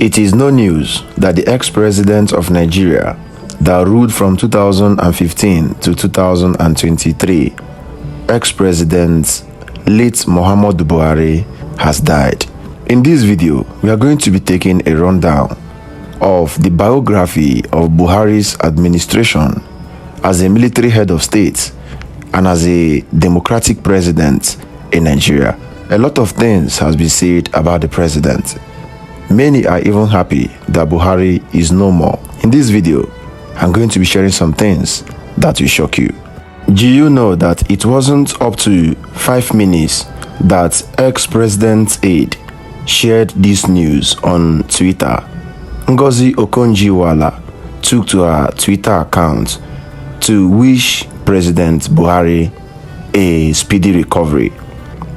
It is no news that the ex-president of Nigeria that ruled from 2015 to 2023, ex-president late Muhammadu Buhari, has died. In this video, we are going to be taking a rundown of the biography of Buhari's administration as a military head of state and as a democratic president in Nigeria. A lot of things has been said about the president. Many are even happy that Buhari is no more. In this video, I'm going to be sharing some things that will shock you. Do you know that it wasn't up to 5 minutes that ex-president's aide shared this news on Twitter? Ngozi Okonjo-Iweala took to her Twitter account to wish President Buhari a speedy recovery.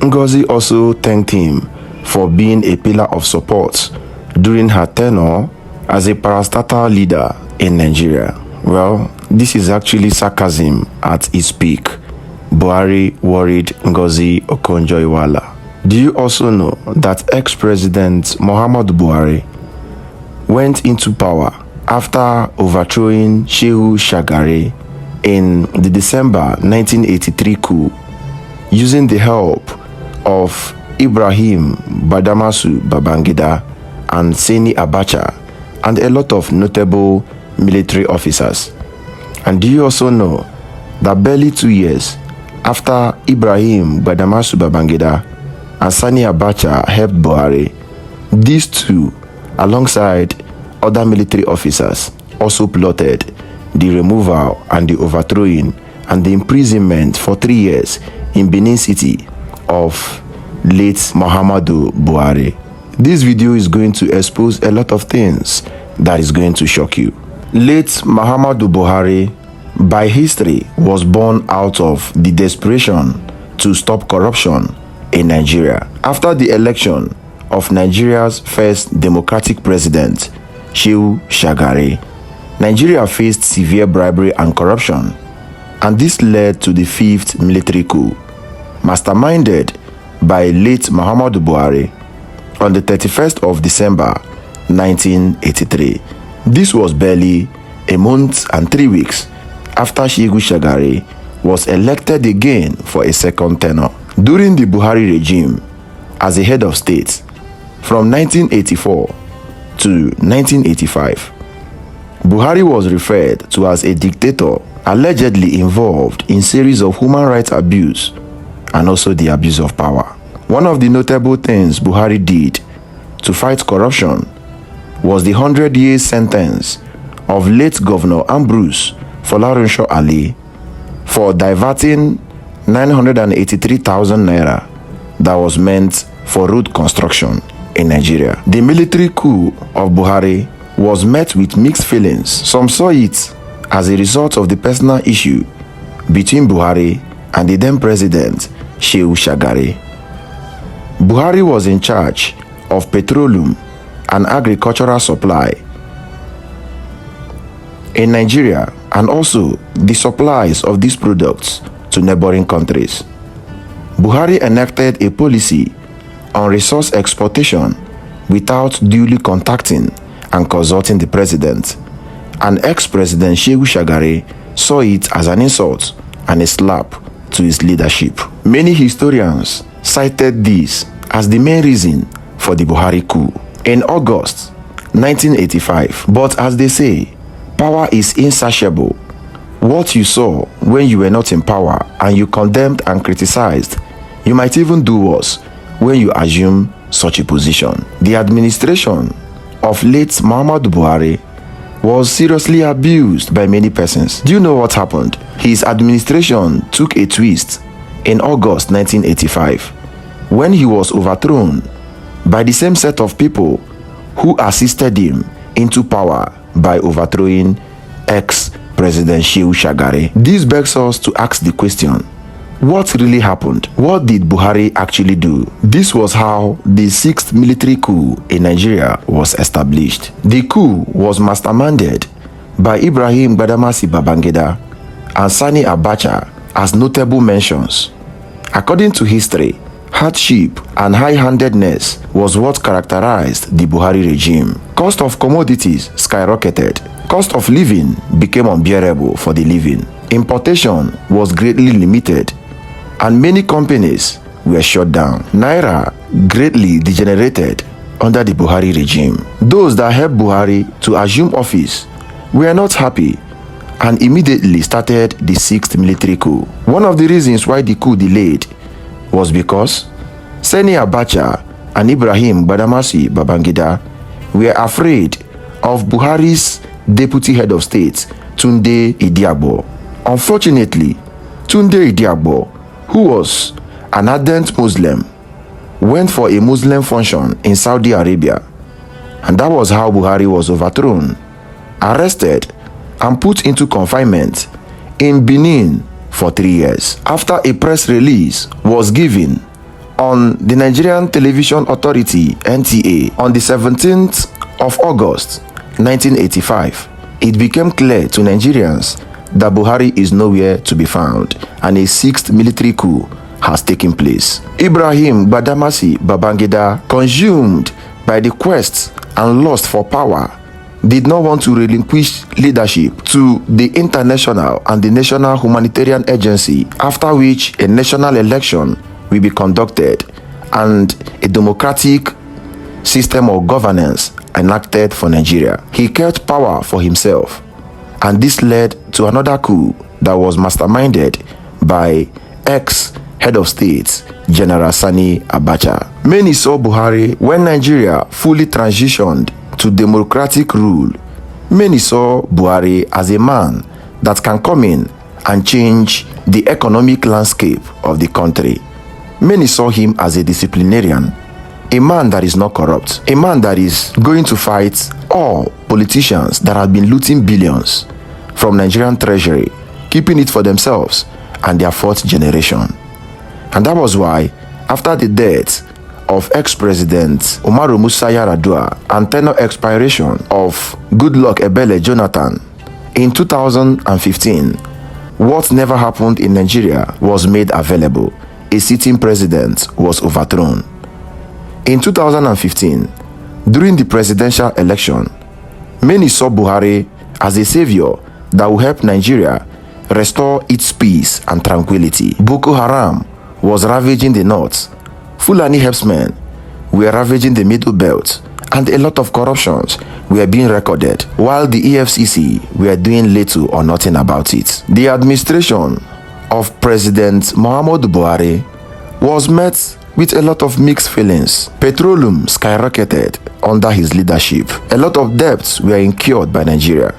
Ngozi also thanked him for being a pillar of support during her tenure as a parastatal leader in Nigeria. Well, this is actually sarcasm at its peak. Buhari worried Ngozi Okonjo-Iweala. Do you also know that ex-president Muhammadu Buhari went into power after overthrowing Shehu Shagari in the December 1983 coup using the help of Ibrahim Badamasu Babangida and Sani Abacha and a lot of notable military officers? And do you also know that barely 2 years after Ibrahim Badamasu Babangida and Sani Abacha helped Buhari, these two, alongside other military officers, also plotted the removal and the overthrowing and the imprisonment for 3 years in Benin City of late Muhammadu Buhari. This video is going to expose a lot of things that is going to shock you. Late Muhammadu Buhari, by history, was born out of the desperation to stop corruption in Nigeria. After the election of Nigeria's first democratic president, Shehu Shagari, Nigeria faced severe bribery and corruption, and this led to the 5th military coup, masterminded by late Muhammadu Buhari on the 31st of December 1983. This was barely a month and 3 weeks after Shehu Shagari was elected again for a second tenure. During the Buhari regime as a head of state from 1984 to 1985, Buhari was referred to as a dictator, allegedly involved in series of human rights abuse and also the abuse of power. One of the notable things Buhari did to fight corruption was the 100-year sentence of late Governor Ambrose Folarunsho Ali for diverting 983,000 naira that was meant for road construction in Nigeria. The military coup of Buhari was met with mixed feelings. Some saw it as a result of the personal issue between Buhari and the then president Shehu Shagari. Buhari was in charge of petroleum and agricultural supply in Nigeria and also the supplies of these products to neighboring countries. Buhari enacted a policy on resource exploitation without duly contacting and consulting the president, and ex-president Shehu Shagari saw it as an insult and a slap to his leadership. Many historians cited this as the main reason for the Buhari coup in August 1985. But as they say, power is insatiable. What you saw when you were not in power and you condemned and criticized, you might even do worse when you assume such a position. The administration of late Muhammadu Buhari was seriously abused by many persons. Do you know what happened? His administration took a twist in August 1985 when he was overthrown by the same set of people who assisted him into power by overthrowing ex-president Shehu Shagari. This begs us to ask the question, what really happened? What did Buhari actually do? This was how the 6th military coup in Nigeria was established. The coup was masterminded by Ibrahim Badamasi Babangida and Sani Abacha as notable mentions. According to history, hardship, and high-handedness was what characterized the Buhari regime. Cost of commodities skyrocketed. Cost of living became unbearable for the living. Importation was greatly limited, and many companies were shut down. Naira greatly degenerated under the Buhari regime. Those that helped Buhari to assume office were not happy and immediately started the 6th military coup. One of the reasons why the coup delayed was because Sani Abacha and Ibrahim Badamasi Babangida were afraid of Buhari's deputy head of state, Tunde Idiagbo. Unfortunately, Tunde Idiagbo, who was an ardent Muslim, went for a Muslim function in Saudi Arabia, and that was how Buhari was overthrown, arrested, and put into confinement in Benin for 3 years. After a press release was given on the Nigerian Television Authority (NTA) on the 17th of August 1985, it became clear to Nigerians that Buhari is nowhere to be found and a 6th military coup has taken place. Ibrahim Badamasi Babangida, consumed by the quest and lust for power, did not want to relinquish leadership to the international and the national humanitarian agency, after which a national election will be conducted and a democratic system of governance enacted for Nigeria. He kept power for himself, and this led to another coup that was masterminded by ex-head of state General Sani Abacha. Many saw Buhari when Nigeria fully transitioned to democratic rule. Many saw Buhari as a man that can come in and change the economic landscape of the country. Many saw him as a disciplinarian, a man that is not corrupt, a man that is going to fight all politicians that have been looting billions from Nigerian treasury, keeping it for themselves and their 4th generation. And that was why, after the death of ex-president Umaru Musa Yar'Adua and tenure expiration of Goodluck Ebele Jonathan in 2015, what never happened in Nigeria was made available. A sitting president was overthrown. In 2015, during the presidential election, many saw Buhari as a savior that will help Nigeria restore its peace and tranquility. Boko Haram was ravaging the north. Fulani herdsmen were ravaging the middle belt, and a lot of corruptions were being recorded, while the EFCC were doing little or nothing about it. The administration of President Muhammadu Buhari was met with a lot of mixed feelings. Petroleum skyrocketed under his leadership. A lot of debts were incurred by Nigeria,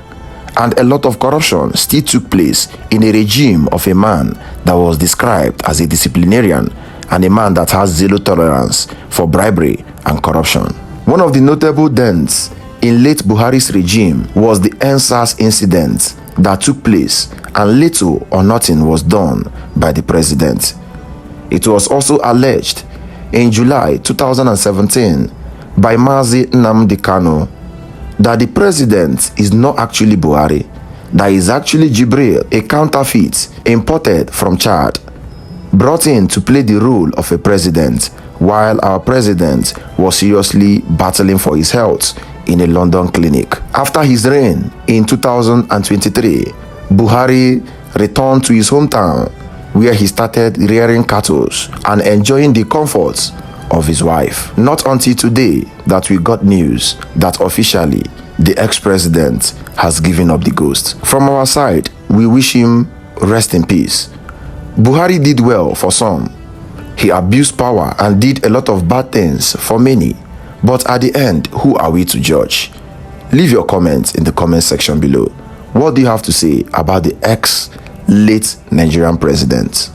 and a lot of corruption still took place in a regime of a man that was described as a disciplinarian and a man that has zero tolerance for bribery and corruption. One of the notable dents in late Buhari's regime was the NSAS incident that took place, and little or nothing was done by the president. It was also alleged in July 2017 by Mazi Nnamdi Kanu that the president is not actually Buhari, that is actually Jibril, a counterfeit imported from Chad, brought in to play the role of a president while our president was seriously battling for his health in a London clinic. After his reign in 2023, Buhari returned to his hometown where he started rearing cattle and enjoying the comforts of his wife. Not until today that we got news that officially the ex-president has given up the ghost. From our side, we wish him rest in peace. Buhari did well for some. He abused power and did a lot of bad things for many. But at the end, who are we to judge? Leave your comments in the comment section below. What do you have to say about the ex-late Nigerian president?